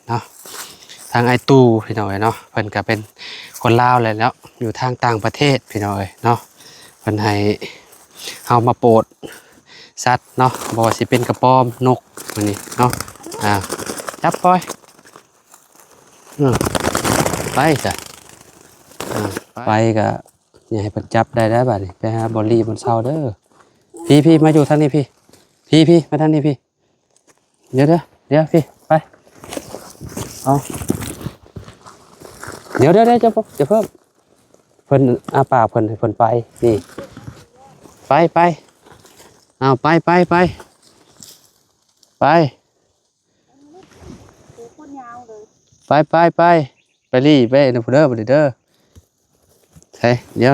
เนาะทางไอตูพี่น้อยเนาะเพิ่นก็เป็นคนลาวเลยแล้วอยู่ทางต่างประเทศพี่น้อยเนาะเพิ่นให้เฮามาโปรดสัตว์เนาะบ่ว่าสิเป็นกระป๋อมนกอันนี้เนาะจับปล่อยไปจ้ะไปก็อย่าให้เพิ่นจับได้บัดนี้ไปหาบอลลี่บนเสาเด้อพี่มาอยู่ทางนี้พี่มาทางนี้พี่เดี๋ยวพี่ไปเอาเดี๋ยวจะเพิ่มเพิ่นอาปากเพิ่นให้เพิ่นไปนี่ไปเอาไปไปรีไปนะพูเด้อบ่เด้อใช่เดี๋ยว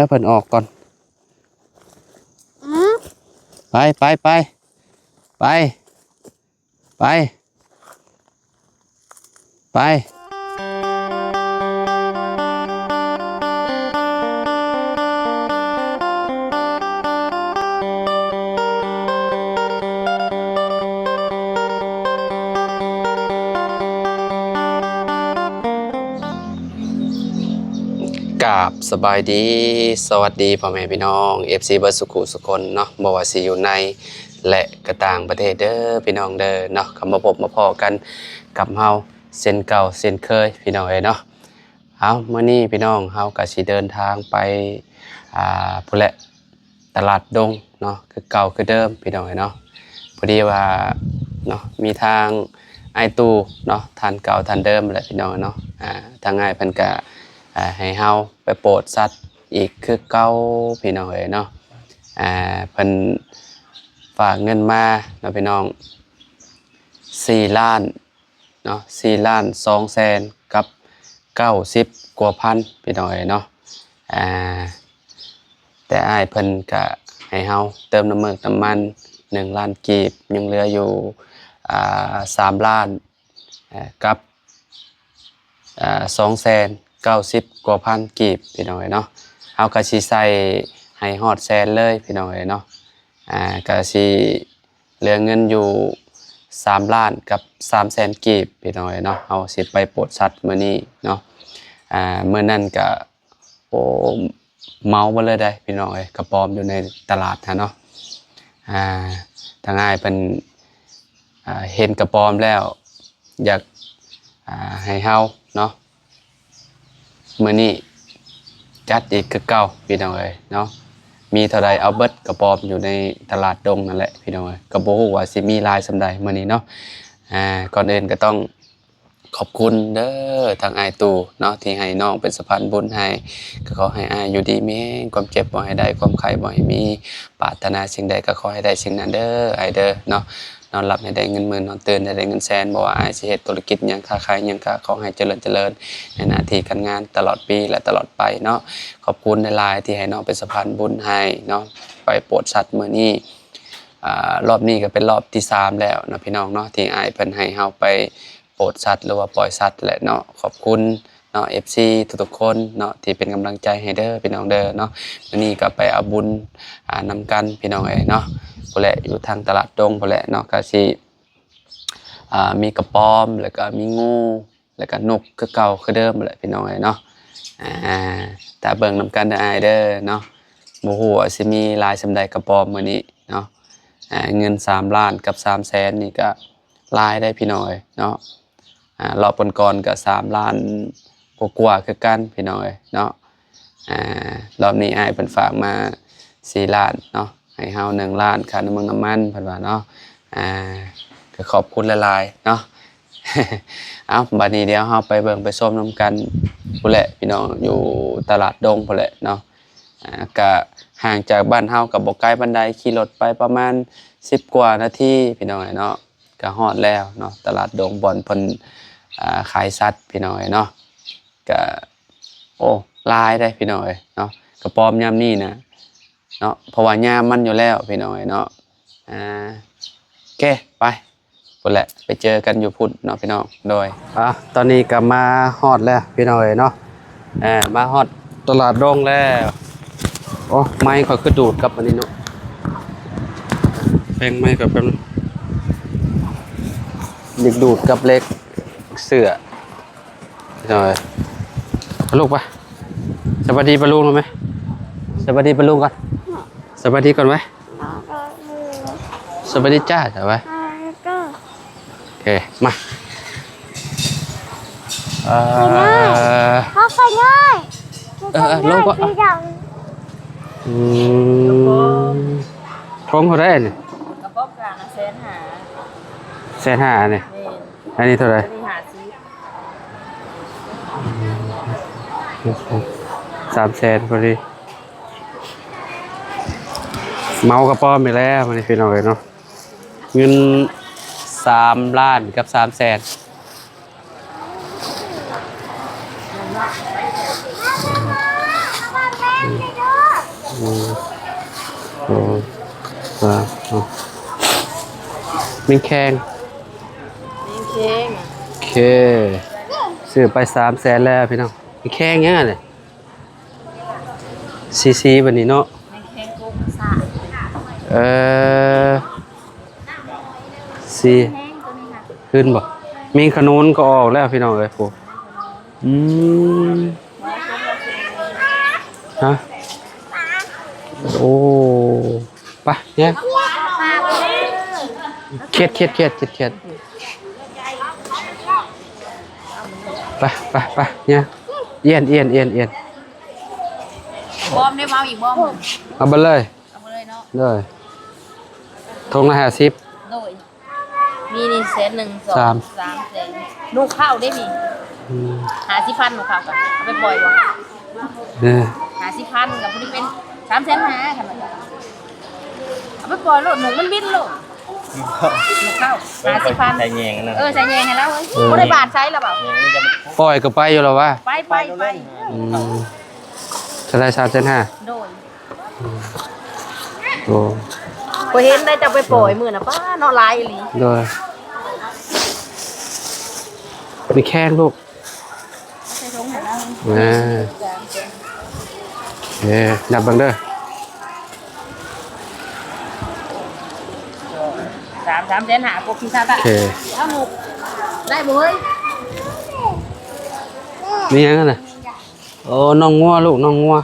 เพิ่นออกก่อนไปกราบสบายดีสวัสดีพ่อแม่พี่น้อง FC เบิร์ดสุขุสุคนเนาะบ่ว่าสิอยู่ในและกระต่างประเทศเด้อพี่น้องเด้อเนาะคำมาพบมาพอกันกับเฮาเส้นเก่าเส้นเคยพี่น้องเนาะเอามื้อนี้พี่น้องเฮาก็สิเดินทางไปพุ่นแหละตลาดดงเนาะคือเก่าคือเดิมพี่น้องเนาะพอดีว่าเนาะมีทางไอตูเนาะทานเก่าทานเดิมแหละพี่น้องเนาะทางง่ายเพิ่นก็ให้เฮาไปโปรดสัตว์อีกคือเก่าพี่น้องเนาะเพิ่นฝากเงินมาเนาะพี่น้อง4 ล้านเนาะ4 ล้าน2 แสนกับ90 กว่าพันพี่น้องเนาะแต่อ้ายเพิ่นก็ให้เฮาเติมน้ำมัน1 ล้านกีบยังเหลืออยู่3 ล้านกับ2 แสน90 กว่าพันกีบพี่น้องเนาะเอาก็สิใส่ให้ฮอดแสนเลยพี่น้องเนาะก็สิเหลือเงินอยู่3 ล้านกับ3 แสนกีบพี่น้องเนาะเอาสิไปโปรดสัตว์มื้อนี้เนาะมื้อนั้นก็โอ้เมาบ่เลยได้พี่น้องกระป๋อมอยู่ในตลาดเนาะทางอ้ายเพิ่นเห็นกระป๋อมแล้วอยากให้เฮาเนาะมื้อนี้จัดอีกคือเก่าพี่น้องเนาะมีเท่าใดเอาเบิดกระป๋อมอยู่ในตลาดดงนั่นแหละพี่น้องก็บ่ฮู้ว่าสิมีหลายส่ำใดมื้อนี้เนาะก่อนอื่นก็ต้องขอบคุณเด้อทางอ้ายตู่เนาะที่ให้น้องเป็นสะพานบุญให้ก็ขอให้อ้ายอยู่ดีมีความเจ็บบ่ให้ได้ความไข้บ่ให้มีปรารถนาสิ่งใดก็ขอให้ได้สิ่งนั้นเด้ออ้ายเด้อเนาะนอนหลับให้ได้เงินหมื่นนอนตื่นให้ได้เงินแสนบ่ว่าอ้ายสิเฮ็ดธุรกิจหยังค้าขายหยังก็ขอให้เจริญในหน้าที่การงานตลอดปีและตลอดไปเนาะขอบคุณหลายๆที่ให้น้องเป็นสะพานบุญให้เนาะไปโปรดสัตว์มื้อนี้รอบนี้ก็เป็นรอบที่3แล้วเนาะพี่น้องเนาะที่อ้ายเพิ่นให้เฮาไปโปรดสัตว์หรือว่าปล่อยสัตว์แหละเนาะขอบคุณเนาะ FC ทุกๆคนเนาะที่เป็นกำลังใจให้เด้อพี่น้องเด้อเนาะมื้อนี้ก็ไปเอาบุญนำกันพี่น้องเนาะพุ่นแหละอยู่ทางตลาดดงพุ่นแหละเนาะก็สิมีกระป๋อมแล้วก็มีงูแล้วก็นกคือเก่าคือเดิมแหละพี่น้องเนาะถ้าเบิ่งนำกันได้เด้อเนาะบ่ฮู้ว่าสิมีหลายส่ำใดกระป๋อมมื้อนี้เนาะเงิน3 ล้านกับ3 แสนนี่ก็หลายได้พี่น้องเนาะรอบก่อนๆก็3 ล้านกว่าๆคือกันพี่น้องเนาะรอบนี้อ้ายเพิ่นฝากมา4 ล้านเนาะให้เฮา1 ล้านค่าน้ำมันเพิ่นว่าเนาะก็ขอบคุณหลายๆเนาะ เอาบัดนี้เดี๋ยวเฮาไปเบิ่งไปชมนำกันพุ่นแหละพี่น้องอยู่ตลาดดงพุ่นแหละเนาะก็ห่างจากบ้านเฮาก็บ่ไกลปานใดขี่รถไปประมาณ10 กว่านาทีพี่น้องเนาะก็ฮอดแล้วเนาะตลาดดงบ่อนเพิ่นขายสัตว์พี่น้องเนาะก็โอ้หลายได้พี่น้องเนาะกระป๋อมยามนี้นะเนาะเพราะว่ายามมันอยู่แล้วพี่น้องเนาะโอเคไปพุ่นแหละไปเจอกันอยู่พุ่นเนาะพี่น้องโดยตอนนี้ก็มาฮอดแล้วพี่น้องเนาะมาฮอดตลาดดงแล้วโอ้ไม้ค่อยคือดูดกับอันนี้เนาะแพงไม้กับแป๊บนึง ดึกดูดกับเล็กเสือหน่อยลูกปะสวัสดีปะลุงไหมสวัสดีปะลุงก่อนสวัสดีก่อนไหมสวัสดีจ้าใช่ไหมโอเคมาเขาไปง่ายลงก่อนท้องเขาได้เนี่ย กระป๋องกลาง150,000150,000เนี่ยอันนี้เท่าไหร่300,000พอดีเมากระป๋อมไปแล้วมันคือเอาไว้เนาะเงิน3 ล้านกับ300,000มิงแข้งโอเคซื้อไป300,000แล้วพี่น้องมิงแข้งยังไงเนี่ยซีแบบนี้เนาะซีขึ้นบ่มีขนุนก็ออกแล้วพี่น้องเลยโอ้ฮะโอ้ไปเนี่ยเครียดไปเนี่ยเอียนบอมได้เมาอีกบอม เอาไปเลยเนาะเลยทงละ50โดยมีนี่1,000,000 2 300,000นูข้าวได้มี50,000นูข้าวกันเอาไปปล่อยบ่50,000กับพวกนี้เป็น350,000ค่ะมันเอาไปปล่อยโลดหนูมันบินโลดนูข้าว50,000ใส่แยงนั่นใส่แยงให้แล้วเฮ้ยบ่ได้บาทใช้แล้วเปล่าปล่อยก็ไปอยู่แล้ววะไปจะได้350,000โดยโอ้พอเห็นได้จะไปปล่อยมื้อน่ะป้าเนาะลายอีหลีโดยมีแข้งลูกใส่ถุงให้แล้วนับบังเด้อ350,000กบพิซซ่าตะเอาหนูได้บ่เฮ้ยมียังกันน่ะโอ้น้องงัวลูกน้องงัว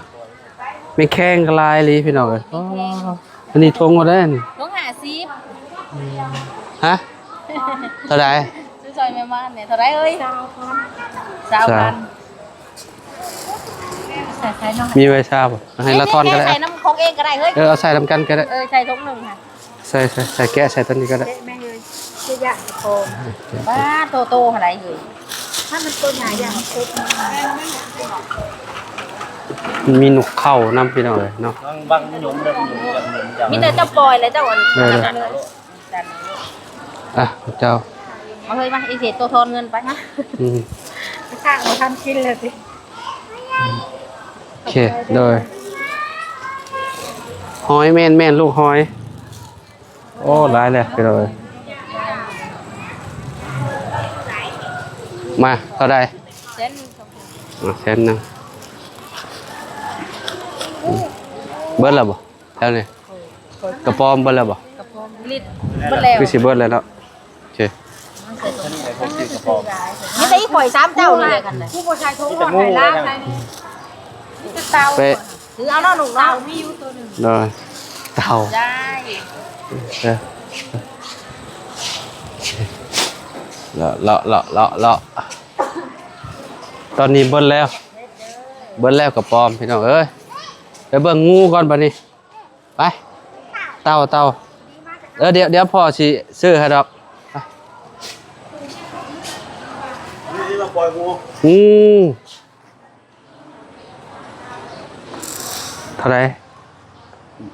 มีแข้งกลายลีพี่น้องเอ้ยอันนี้ทงก็ได้นี่ทง50ฮะเท่าไหร่ซื้อซอยแม่บ้านเนี่ยเท่าไหร่เอ้ย20,000ใส่น้องมีไว้ทราบให้ละทอนก็ได้ใส่น้ำของเองก็ได้เฮ้ยเอาใส่น้ำกันก็ได้ใส่ถุงนึงค่ะใส่แกะใส่ต้นนี้ก็ได้แม่เอ้ยจะอยากโตบ้าโตอะไรเอ้ยถ้ามันตัวใหญ่อย่างครบมีหนุกเข้าน้ำพี่น้องเลยเนาะบางหนุ่มมีแต่เจ้าปล่อยเลยเจ้าอันเจ้ามาเฮ้ยมาอีเสียตัวทอนเงินไปนะข้างมาทำกินเลยสิโอเคโดยหอยแม่นลูกหอยโอ้ร้ายเลยไปเลยมาเท่าใด100,000เบิร์ดแล้วบ่แล้วนี่กระป๋อมเบิร์ดแล้วบ่ลิตรเบิร์ดแล้วคือสิเบิร์ดแล้วเนาะโอเคนี่ได้ข่อย3เจ้านี่เลยกันเลยผู้ผู้ชายท้องหอยล่างได้นี่เตาหรือเอาหน้าหนุ่มเตามีอยู่ตัวหนึ่งเลยเตาได้เลาะตอนนี้เบิร์ดแล้วกระป๋อมพี่น้องเอ้ยไปเบิ่งงูก่อนบัดนี้ไปเต่าเดี๋ยวพ่อสิซื้อให้ดอกนี่เราปล่อยงูเท่าไหร่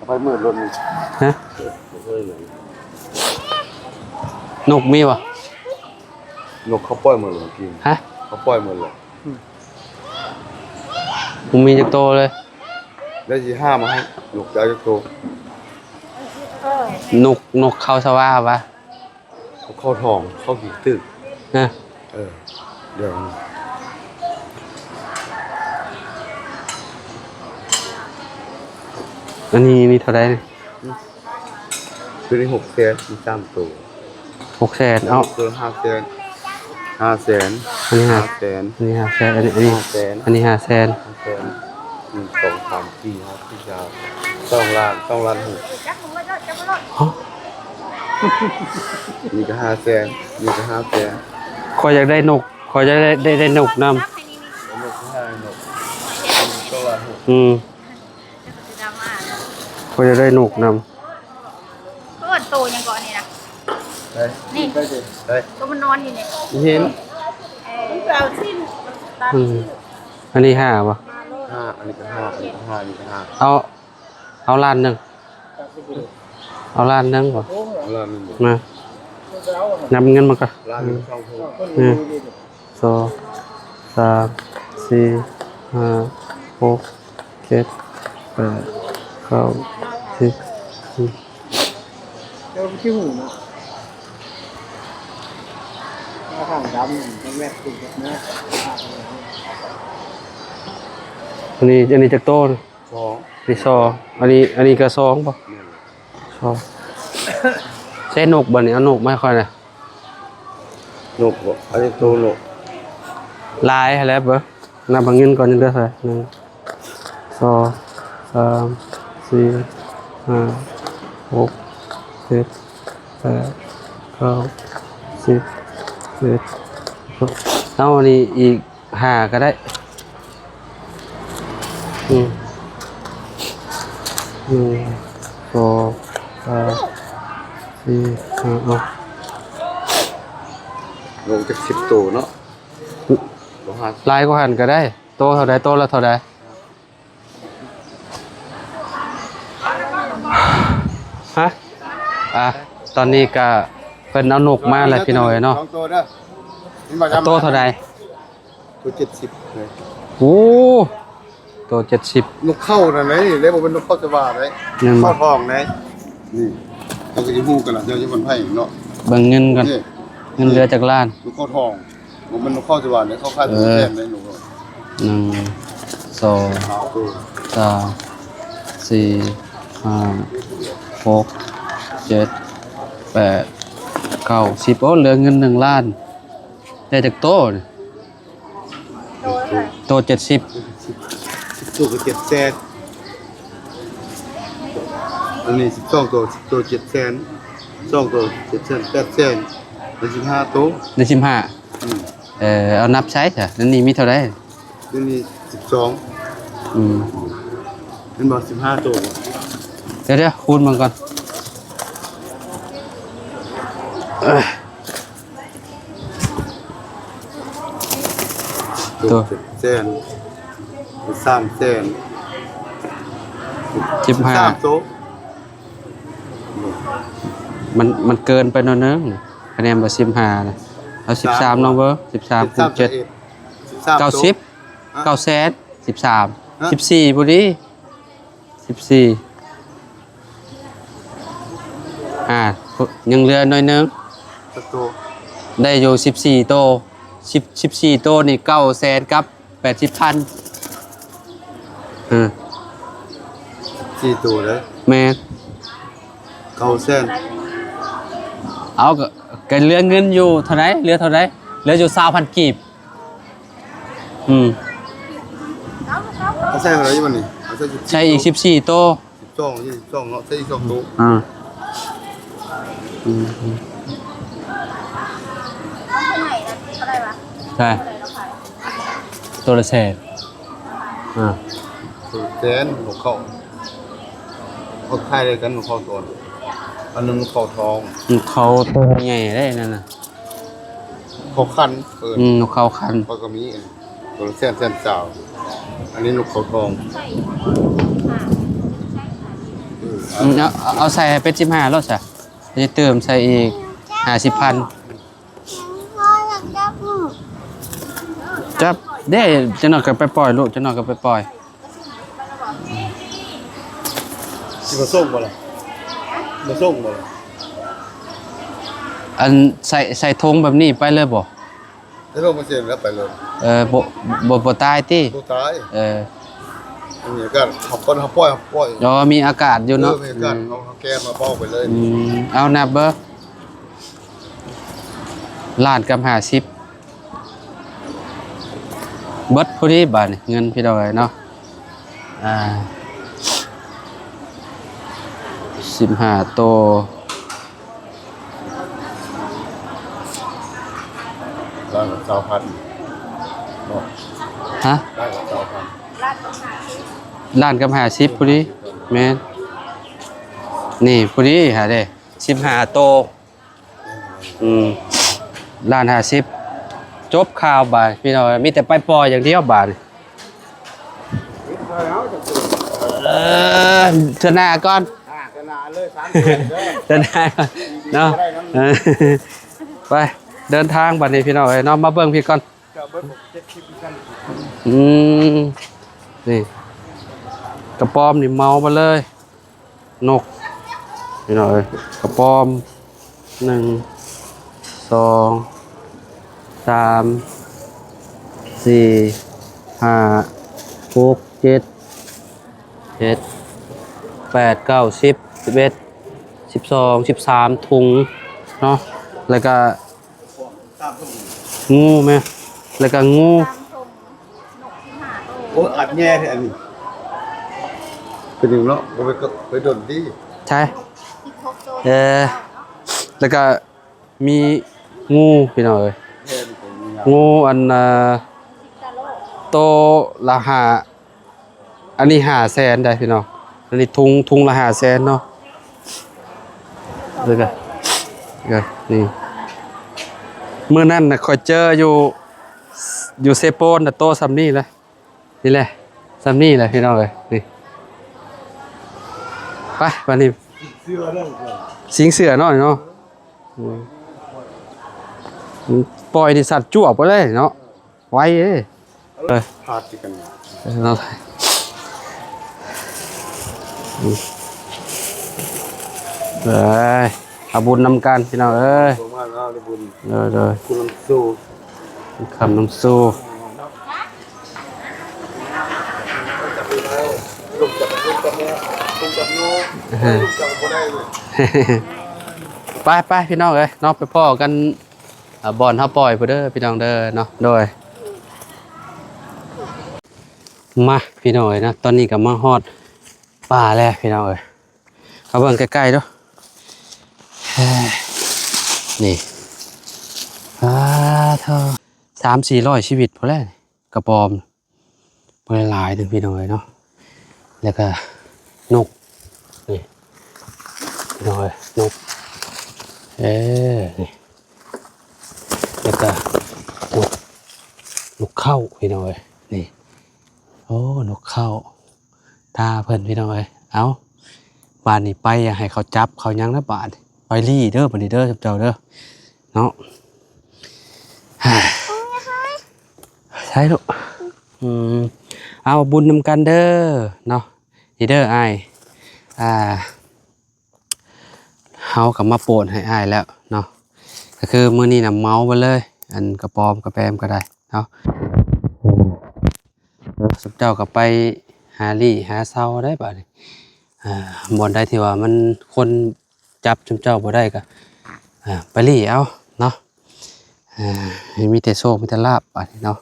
ไปมืดรถนี่ฮะนกมีวะนกเขาปล่อยหมดเลยกินฮะเขาปล่อยหมดเลยผมมีจักโตเลยได้สิ5มาให้นกได้จักโตนกเข้าสว่าปะเข้าทองเข้ากี่ตึกเดี๋ยวอันนี้เท่าไหร่คือได้6 เซนมี3ตัว 600,000เอา ตัว500,000 500,000 อันนี้5 500,000 อันนี้500,000อันนี้ 500,000 อันนี้500,000 500,000 1 2 3 4 5 6 2 ล้าน2ล้าน6 ฮะ นี่ก็500,000นี่ก็500,000 ขอยอยากได้นกขอยอยากได้นกนำ นกให้นก2ล้าน6 ขอยอยากได้นกนำ เพื่อนโตยังก่อนนี่นะ ได้ นี่ ได้ดิได้ ตัวมันนอนอยู่เนี่ย เห็น เอาสิ้น อันนี้5ป่ะ 5อันนี้ก็5อันนี้ก็5อันนี้ก็5เอาล้านหนึงเอาล้านหนึงป่ะ ล้านนึง มา นำเงินมาก่อน ล้านนึง2โท 1 2 3 4 5 6 7 8 9 10 เจ้าขี้หูเนาะถ้าข้างดำมันแวบติดแบบนี้ อันนี้จากโต้นะ 2 นี่ซออันนี้ก็ซองป่ะซอใช้นกบ่เนี่ยเอานกไม่ค่อยนะ นกบ่อันนี้ตัวนก ลายให้แล้วเบอนับเงินก่อนยังได้ใส่1 2 3 4 5 6 7 8 9 10 11เอาอันนี้อีก5ก็ได้1 2 3 4 5เอา นกจัก10ตัวเนาะบ่หา ลายก็หันก็ได้โตเท่าใดโตละเท่าใดฮะตอนนี้ก็เพิ่นเอานกมาแล้วพี่น้อยเนาะ 2ตัวเด้อนี่มา โตเท่าใด ตัว70เลย โอ้โต70 นกเข้าน่ะไหนเลยบ่เป็นนกเข้าสว่าได้ ยังบ่ เข้าท้องไหนนี่เราก็สิฮู้กันล่ะเดี๋ยวจะมันไผเนาะ เบิ่งเงินก่อน นี่ เงินเหลือจากล้าน นกเข้าท้องบ่มันนกเข้าสว่าเนี่ยเข้าค่ายตัวแทนได้หนู 1 2 เอาตัว 3 4 5 6 7 8 9 10โอ้เหลือเงิน1ล้านได้จากโตนี่โต70 ตัวก็700,000อันนี้12ตัว10ตัว700,000 2ตัว700,000 800,000เป็น15ตัว ได้15 อืม เอานับใช้จ้ะนั่นนี่มีเท่าไหร่ นี่12 อืม เป็นบ่15ตัว เดี๋ยวคูณมันก่อนเอ้ย ตัว700,000 300,000 3ตัว มันเกินไปหน่อยนึงคะแนนบ่15นะเอา13น้องเบอร์13คูณ7 90 900,000 13 14บ่ดี14ยังเหลือหน่อยนึง ตัว ได้อยู่14โต14โตนี่900,000กับ80,000 4ตัวเลย แม่น 900,000 เอาก็เหลือเงินอยู่เท่าไหร่เหลือเท่าไหร่เหลืออยู่ 20,000 กีบเอาใส่อะไรอยู่มันนี่เอาใส่ ใช้อีก14โต 12 22เนาะใส่อีก2ตัว อืม ไหนนะเท่าไหร่วะ ใช่ตัวละแสน ตัวแสนของเขาเขาขายอะไรกันของเขาตัวอันนึงเขาทอง เขาตัวใหญ่ได้นั่นน่ะ เขาคันเปิด นกเขาคัน เขาก็มีตัวแสนสาวอันนี้นกเขาทอง เอาใส่ให้เป็น15แล้วจ้ะจะเติมใส่อีก50,000จับเด้จะนอนก็ไปปล่อยลูกจะนอนก็ไปปล่อย สิมาส่งบ่ล่ะมาส่งบ่ล่ะ อันใส่ธงแบบนี้ไปเลยบ่ ถ้าลงมาเสียแล้วไปเลย บ่ตายติ ตัวตาย อันนี้ก็ขับก้นขับปล่อย รอมีอากาศอยู่เนาะ มีอากาศเขาแก้มาเป้าไปเลย เอานับเบอร์ ล้านกับ50เบิดพอดีบาทนี่เงินพี่น้องเอ้ยเนาะ15โตล้านกับ2,000บ่ ฮะ ล้านกับ2,000 ล้านกับ50พอดีแม่นนี่พอดีหาเด้15โตล้าน50จบข่าวบาทพี่น้องมีแต่ไปปล่อยอย่างเดียวบาทเธอหน้าก่อน ขนาดเลย3เดือนเด้อ เดินทางเนาะไปเดินทางบัดนี้พี่น้องเอ้ยเนาะมาเบิ่งพี่ก่อน ก็เบิดผม70กัน นี่กระปอมนี่เมามาเลยนกพี่น้องเอ้ยกระปอม1 2 3 4 5 6 7 8 9 10 11 12 13ถุงเนาะแล้วก็งูไหมแล้วก็งู โอ้อัดแย่แท้อันนี้เป็นหนึ่งเนาะบ่ไปโดนดิ ใช่แล้วก็มีงูพี่น้องเอ้ย แย่นี่ผมมีงาน งูอันโตละหาอันนี้500,000ได้พี่น้องอันนี้ทุงละ500,000เนาะเลยกันนี่มื้อนั้นน่ะค่อยเจออยู่เซโปนน่ะโตซำนี้เลยนี่แหละซำนี้แหละพี่น้องเอ้ยนี่ไปวันนี้ เสื้อเรื่องก่อน สิงเสือหน่อยเนาะปล่อยดิสัตว์จ้วบไปเลยเนาะไว้เอ้ย พาดสิกัน เนาะเอ้ยเอาบุญนำกันพี่น้องเอ้ย ผมว่าเราได้บุญ เด้อ คุณลำสู้ คำน้ำสู้ ลูกจับลูกจับแม่ลูกจับโน้ลูกจับบ่ได้เลย ไปพี่น้องเอ้ยเนาะไปพ่อกันบอนเฮาปล่อยพุ่นเด้อพี่น้องเด้อเนาะโดยมาพี่น้องเอ้ยนะตอนนี้ก็มาฮอดป่าแล้วพี่น้องเอ้ยเอาเบิ่งใกล้ๆเด้อนี่เท่า300-400ชีวิตพอแล้วกระปอมบ่หลายถึงพี่น้องเอ้ยเนาะแล้วก็นกนี่พี่น้องเอ้ยนกนี่แล้วก็นกเข้าพี่น้องเอ้ยนี่โอ้นกเข้าตาเพิ่นพี่น้องเอ้ยเอาบ้านนี้ไปอย่าให้เขาจับเขายังนะบ้านไปรี่เด้อบัดนี้เด้อเจ้าเด้อเนาะใช่ลูกเอาบุญนำกันเด้อเนาะนี่เด้ออ้ายเฮากับมาโปรดให้อ้ายแล้วเนาะก็คือมื้อนี้น่ะเมาไปเลยอันกระปอมกระแปมก็ได้เนาะสุดเจ้าก็ไปหาลี่หาเซาได้บัดนี้บ่อนได้ที่ว่ามันคนจับจุมเจ้าบ่ได้ก็ไปลี่เอาเนาะมีแต่โชคมีแต่ลาภบัดนี้เนาะ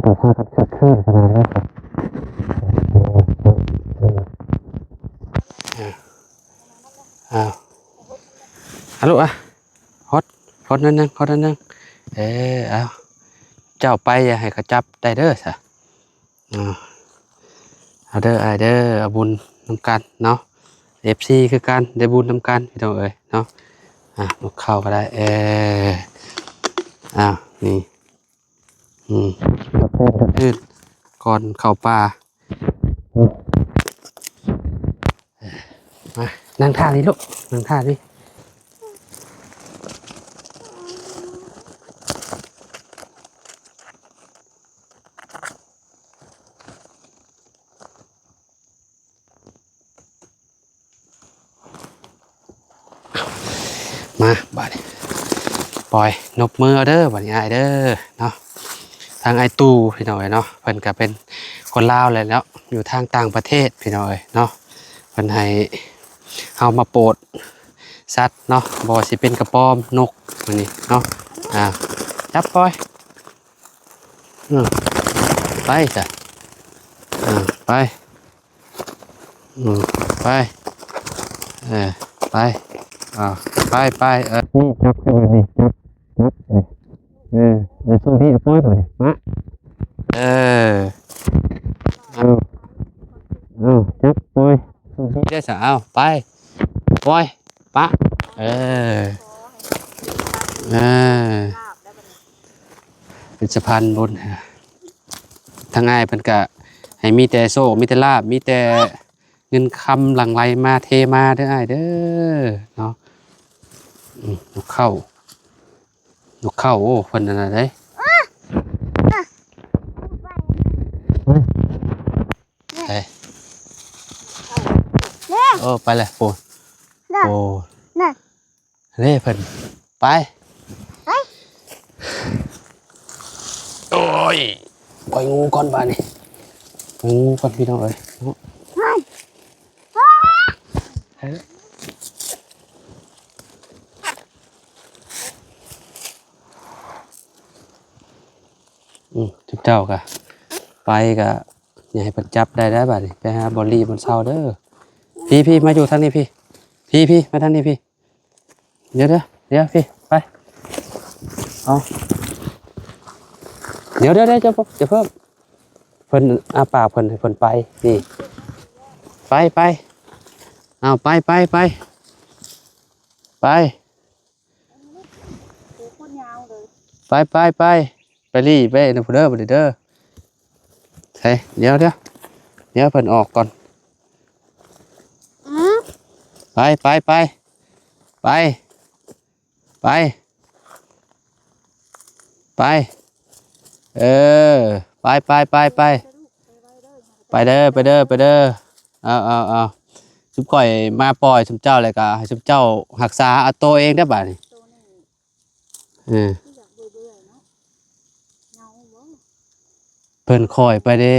แต่ถ้ากับชัดขึ้นขนาดนั้นฮัลโหลฮอตนั่นนึงเอาเจ้าไปอย่าให้เขาจับได้เด้อซะเอาเด้อเอาบุญนำกันเนาะ FC คือกันได้บุญนำกันพี่น้องเอ้ยเนาะนกเข้าก็ได้นี่กระเพาะกระทืนก่อนเข้าป่ามานั่งท่านี้ลูกนั่งท่านี้มาบัดนี้ปล่อยนบมือเด้อบัดนี้ไอเด้อเนาะทางไอตู่พี่น้อยเนาะเพิ่นก็เป็นคนลาวเลยแล้วอยู่ทางต่างประเทศพี่น้อยเนาะเพิ่นให้ เอามาโปรดสัตว์เนาะบ่สิเป็นกระป๋อมนกอันนี้เนาะจับปล่อยไปจ้ะไปไปไปไปนี่จับขึ้นมานี่จับสู้ที่ปล่อยไปมาเอาจับปล่อยสู้ที่ได้สาวไปปล่อยปะเป็นสะพานบุญทางง่ายเพิ่นก็ให้มีแต่โซ่มีแต่ลาบมีแต่เงินคำหลั่งไหลมาเทมาเด้ออ้ายเด้อเนาะนกเข้าโอ้เพิ่นนั่นน่ะเด้โอ้ไปเลยโอ้เด้เพิ่นไปโอ้ยปล่อยงูก่อนบ้านนี่ปล่อยงูก่อนพี่น้องเอ้ยจุ๊บเจ้ากะไปกะอย่าให้เพิ่นจับได้บ้านนี่ไปหาบอลลี่บนเสาเด้อพี่มาอยู่ทางนี้พี่มาทางนี้พี่เดี๋ยวพี่ไปเอาเดี๋ยวจะเพิ่มเพิ่นอาปากเพิ่นไปนี่ไปเอาไปไปรีไปนะเด้อบ่เด้อเฮ้ยเดี๋ยวเพิ่นออกก่อนไปไปไปเด้อเอาชุบก่อยมาปล่อยชุบเจ้าเลยกะให้ชุบเจ้าหักษาเอาตัวเองได้บ่านี่เพิ่นคอยไปเด้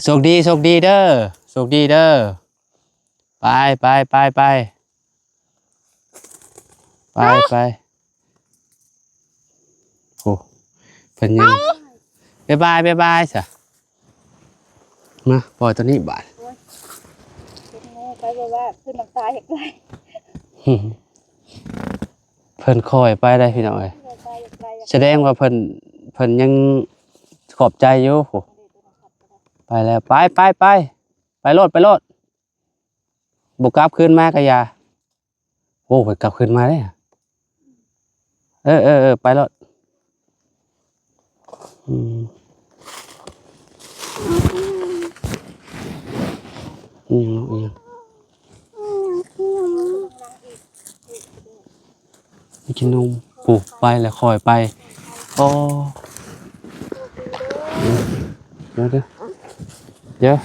โชคดีเด้อไปโอ้เพิ่นยังบ๊ายบายจ้ะมาปล่อยตัวนี้บาดไปว่าขึ้นน้ำตาอยากได้เพิ่นคอยไปได้พี่น้องเอ้ยแสดงว่าเพิ่นยังขอบใจอยู่ไปแล้วไปโลดบุกกลับคืนมากะยาโอ้เพิ่นกลับคืนมาได้ไปโลดกินนมปลูกไปแล้วคอยไปโอ้เดี๋ยว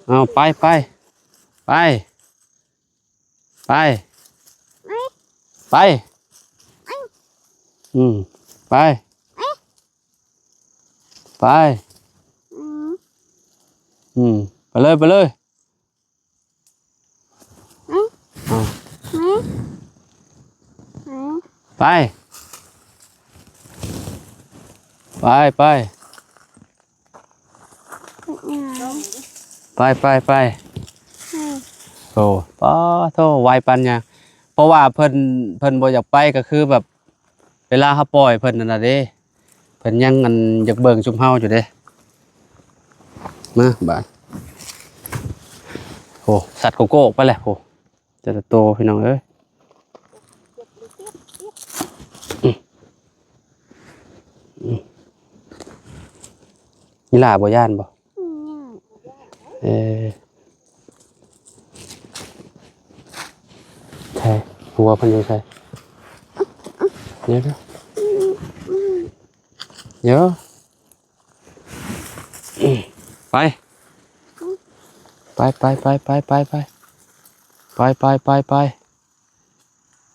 เอาไปไปไปไปเลยไปโอ้ป้าโธ่ไวปันยังเพราะว่าเพิ่นบ่อยากไปก็คือแบบเวลาเขาปล่อยเพิ่นนั่นน่ะเด้เพิ่นยังอันอยากเบิ่งชุมเฮาอยู่เด้มาบาดโอ้สัตว์โกโก้ไปแล้วโอ้จะโตพี่น้องเอ้ยมีหลาบ่ย่านบ่ใช่หัวเพิ่นอยู่ใช่เดี๋ยวไป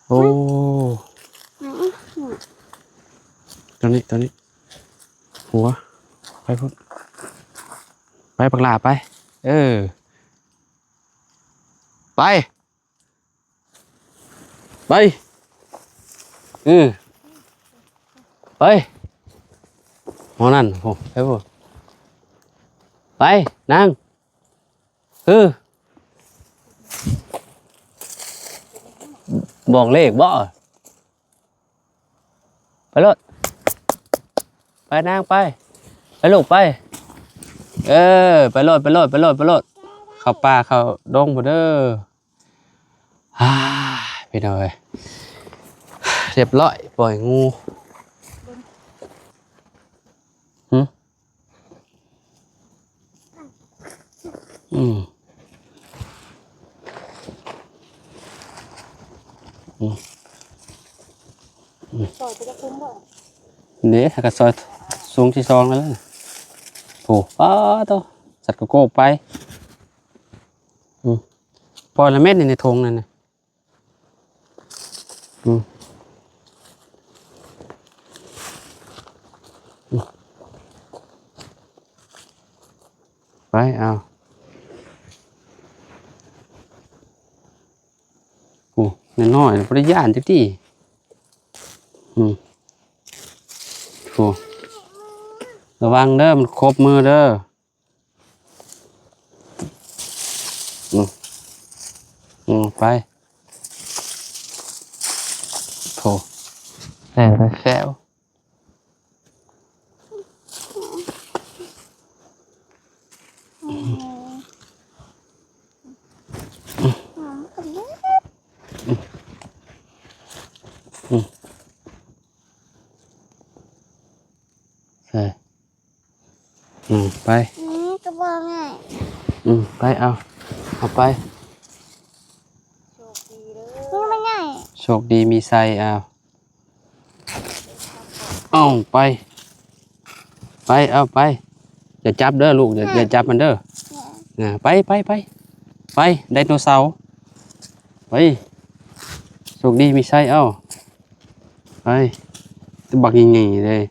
โอ้ตัวนี้หัวไปพุ่นไปปักหลาไป ไปไปไปหมอนั่นโอ้ไปบ่ไปนั่งบอกเลขบ่ไปรถไปนั่งไปลูกไปไปรถเข้าป่าเข้าดงบ่เด้อพี่น้อยเรียบร้อยปล่อยงูซอยจะคุ้มบ่ เนี่ยกระซอยสูงที่ซองแล้วโอ้ตัวสัตว์โก้ไปปล่อยละเม็ดในทงนั่นนะไปเอาโอ้น้อยๆปริยานจักที่โอ้ระวังเด้อมันครบมือเด้อไปโถไปแซวไปก็บอกง่ายไปเอาไปนี่ไม่ง่าย โชคดีมีไซเอาไปเอาไปอย่าจับเด้อลูกอย่าจับมันเด้อไปไดโนเสาร์ไปโชคดีมีไซเอาไปตัวบักยิ่งๆเลย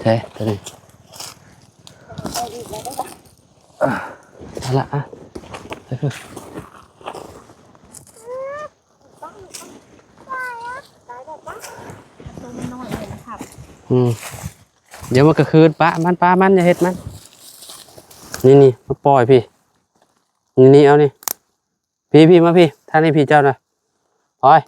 เท่ตัวนี้เอาละเดี๋ยวมันก็คืนปะมันอย่าเห็ดมันนี่มาปล่อยพี่นี่เอานี่พี่มาพี่ท่านนี่พี่เจ้าหน่อยปล่อย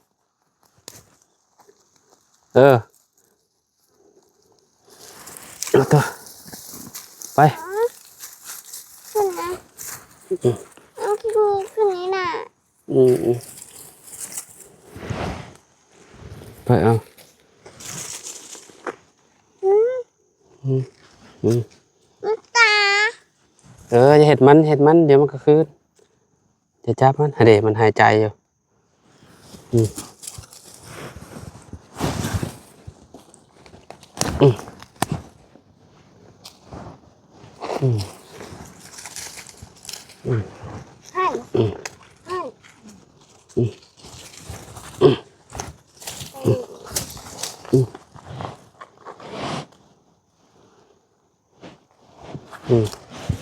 เอาตัวไปขึ้นนะเอาขึ้นนี่น่ะไปเอาตาอย่าเห็ดมันเดี๋ยวมันก็คืนจะจับมันเดี๋ยวมันหายใจอยู่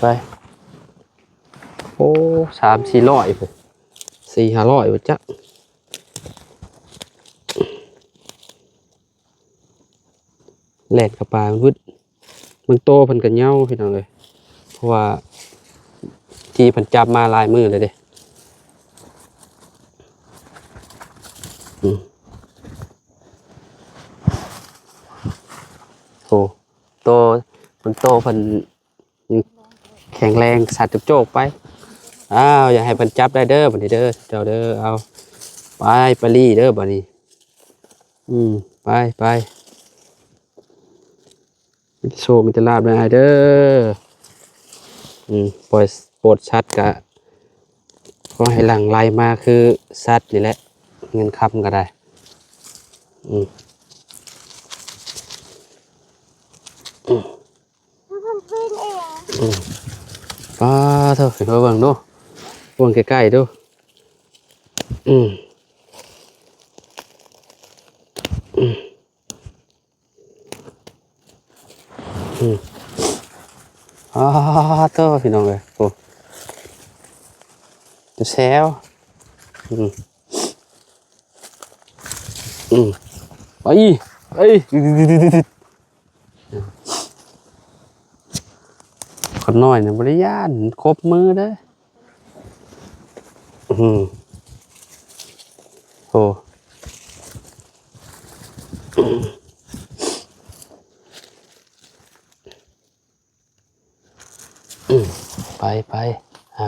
ไปโอ้300-400ผม400-500บ่จ๊ะแหลกกระปามันวึดมันโตเพิ่นก็เหย้าพี่น้องเอ้ยเพราะว่าที่เพิ่นจับมาหลายมื้อเลยเด้โอ้โตมันโตเพิ่นแข็งแรงสัตว์โจกไปอย่าให้เพิ่นจับได้เด้อบัดนี้เด้อเจ้าเด้อเอาไปลี่เด้อบัดนี้ไปโชว์มิตรลาบได้เด้อปล่อยโปรดชัดกะก็ให้หลังไล่มาคือสัตว์นี่แหละเงินคำก็ได้เถอะเห็นว่าเบิ่งดูเบิ่งใกล้ๆดู อ๋อโตพี่น้องเลยโอ้จะแซวไปคนน้อยเนี่ยบริยานครบมือเด้อโอ้ไปอ่า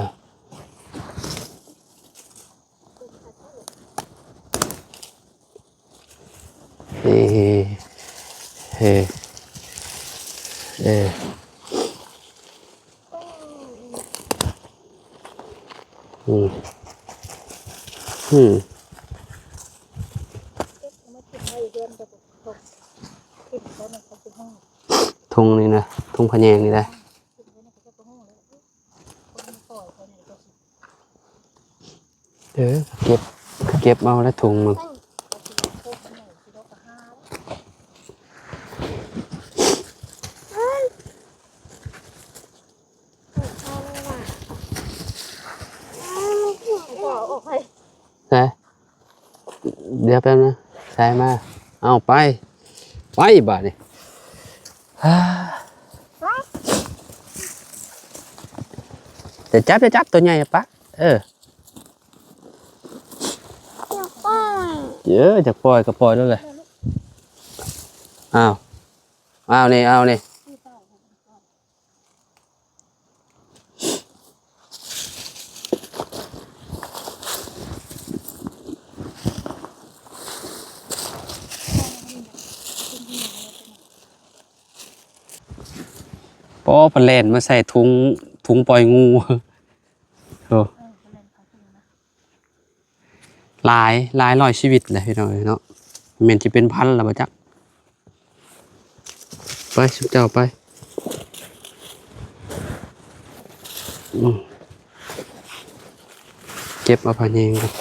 เฮ้เฮ้เอ้ทุ่งนี่นะทุ่งพะแยงนี่นะเก็บเอาแล้วถุงมันนะเดี๋ยวแป๊บนะใส่มาเอาไปบาดนี่จะจับตัวใหญ่ปะเยอะจะปล่อยก็ปล่อยแล้วเลยเอานี่ปอปลาแล่นมาใส่ถุงปล่อยงูโอ้หลายร้อยชีวิตเลยพี่น้องเนาะเมนที่เป็นพันแล้วบ่จักไปสุดเจ้าไปเก็บเอาพะแยงกัน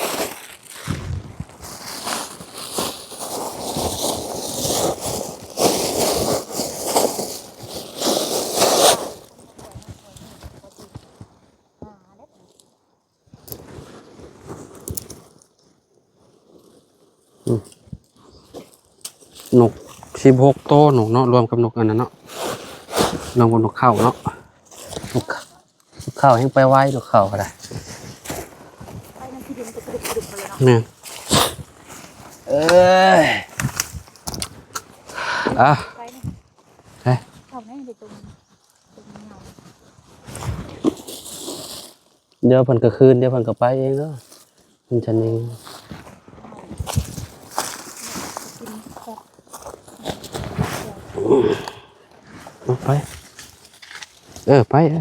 นก16โตนกเนาะรวมกับนกอันนั้นเนาะรวมกับนกเข้าเนาะนกเข้าให้ไปไว้นกเข้าก็ได้เนี่ยอ่ะเดี๋ยวเพิ่นก็คืนเดี๋ยวเพิ่นก็ไปเองเนาะมันจะนี่ไปไปน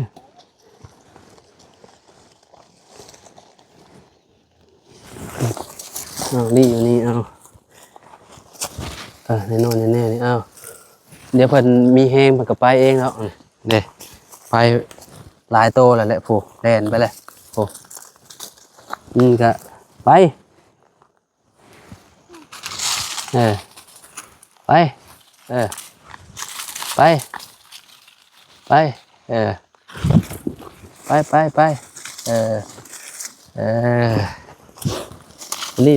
ี่อยู่นี่แน่นอนแน่นี่เดี๋ยวเพิ่นมีแฮงเพิ่นก็ไปเองแล้วเด้ไปหลายโตแล้วแหละผู้แล่นไปเลยผู้ก็ไปไปไปไปไปรี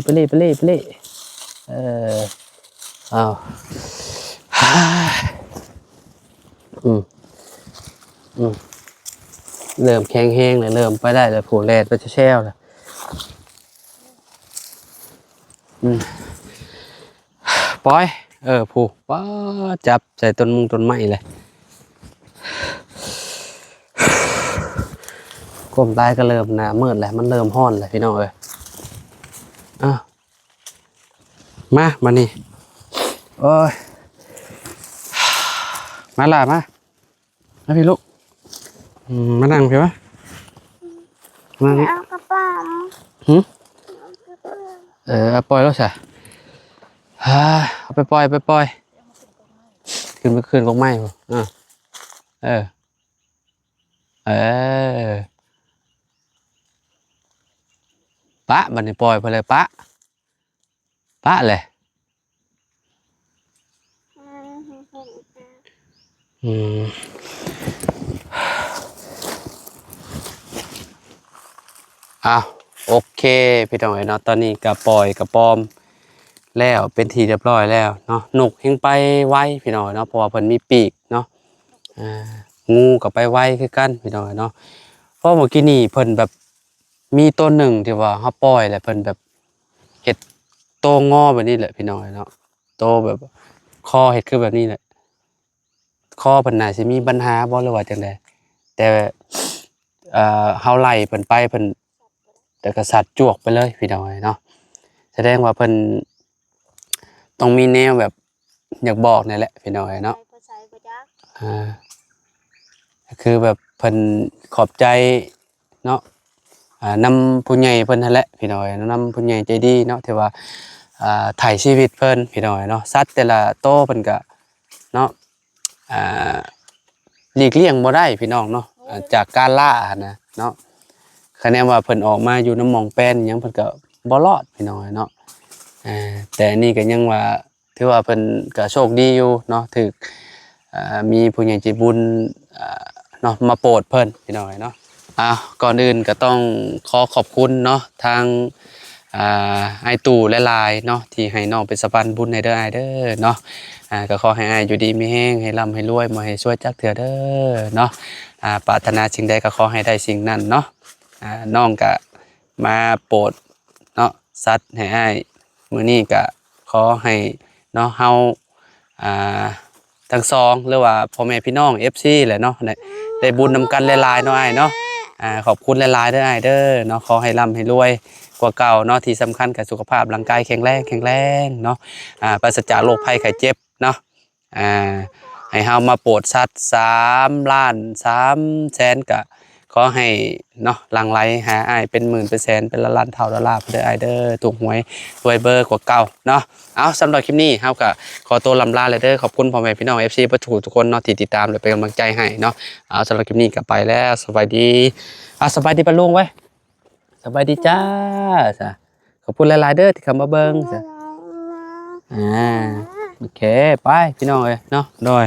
เอาเริ่มแข็งแห้งเลยเริ่มไปได้เลยผูแลดไปแช่วเลยปล่อยผูป้าจับใส่ต้นไม้เลยก้มตายก็เริ่มหนามืดแล้วมันเริ่มห้อนเลยพี่น้องมานี่โอ้ยมาล่ะมาพี่ลูกมานั่งพี่วะมานี่เอากระเป๋าปล่อยแล้วใช่เอาไปปล่อยขึ้นกองไม้ป่ะปะมันนี่ปล่อยไปเลยปะเลย อืมอ้าวโอเคพี่น้องเนาะตอนนี้ก็ปล่อยกระปอมแล้วเป็นทีเรียบร้อยแล้วเนาะนกยังไปไวพี่น้องเนาะเพราะว่าเพิ่นมีปีกเนาะอ่างูก็ไปไวคือกันพี่น้องเนาะเพราะเมื่อกี้นี่เพิ่นแบบมีตัวหนึ่งที่ว่าเฮาปล่อยแล้วเพิ่นแบบเฮ็ดโตงอแบบนี้แหละพี่น้องเนาะโตแบบคอเฮ็ดคือแบบนี้แหละคอเพิ่นน่าสิมีปัญหาบ่หรือว่าจังไดแต่เฮาไล่เพิ่นไปเพิ่นแต่ก็สัตว์จวกไปเลยพี่น้องเนาะแสดงว่าเพิ่นต้องมีแนวแบบอยากบอกนี่แหละพี่น้องเนาะอ่าคือแบบเพิ่นขอบใจเนาะนำผู้ใหญ่เพิ่นนั่นแหละพี่น้องนำผู้ใหญ่ใจดีเนาะที่ว่าถ่ายชีวิตเพิ่นพี่น้องเนาะสัตว์แต่ละโตวเพิ่นก็เนาะอ่าหลีกเลี่ยงบ่ได้พี่น้องเนาะจากการล่านะเนาะคะแนนว่าเพิ่นออกมาอยู่น้ำหมองแป้นหยังเพิ่นก็บ่รอดพี่น้องเนาะแต่อันนี่ก็ยังว่าถือว่าเพิ่นก็โชคดีอยู่เนาะถึกมีผู้ใหญ่ใจบุญเนาะมาโปรดเพิ่นพี่น้องเนาะก่อนอื่นก็ต้องขอขอบคุณเนาะทางไอตู่และลายเนาะที่ให้น้องเป็นสะพานบุญให้เด้อไอเด้อเนาะก็ขอให้ไออยู่ดีมีแห้งให้ร่ำให้รวยมาให้ช่วยจักเถื่อเด้อเนาะปรารถนาสิ่งใดก็ขอให้ได้สิ่งนั้นเนาะน้องก็มาโปรดเนาะสัตว์ให้ไอมื้อนี้ก็ขอให้เนาะเฮาทั้งสองหรือว่าพ่อแม่พี่น้อง FC แหละเนาะได้บุญนำกันหลายๆเนาะไอเนาะขอบคุณหลายๆเด้อไอเด้อเนาะขอให้ร่ำให้รวยกว่าเก่าเนาะที่สำคัญกับสุขภาพร่างกายแข็งแรงเนาะปราศจากโรคภัยไข้เจ็บเนาะให้เฮามาโปรดสัตว์3 ล้าน3 แสนก็ขอให้เนาะหลั่งไหลหาอ้ายเป็นหมื่นเป็นแสนเป็นล้านเท่าล้านเด้ออ้ายเด้อถูกหวยรวยเบอร์กว่าเก่าเนาะเอาสำหรับคลิปนี้เฮาก็ขอตัวลำลาเลยเด้อขอบคุณพ่อแม่พี่น้อง FC ทุกคนเนาะที่ติดตามและเป็นกำลังใจให้เนาะเอาสำหรับคลิปนี้ก็ไปแล้วสบายดีสบายดีปะลุงไว้สบายดีจ้าจ้ะขอบคุณหลายๆเด้อที่เข้ามาเบิ่งจ้ะโอเคไปพี่น้องเอ้ยเนาะโดย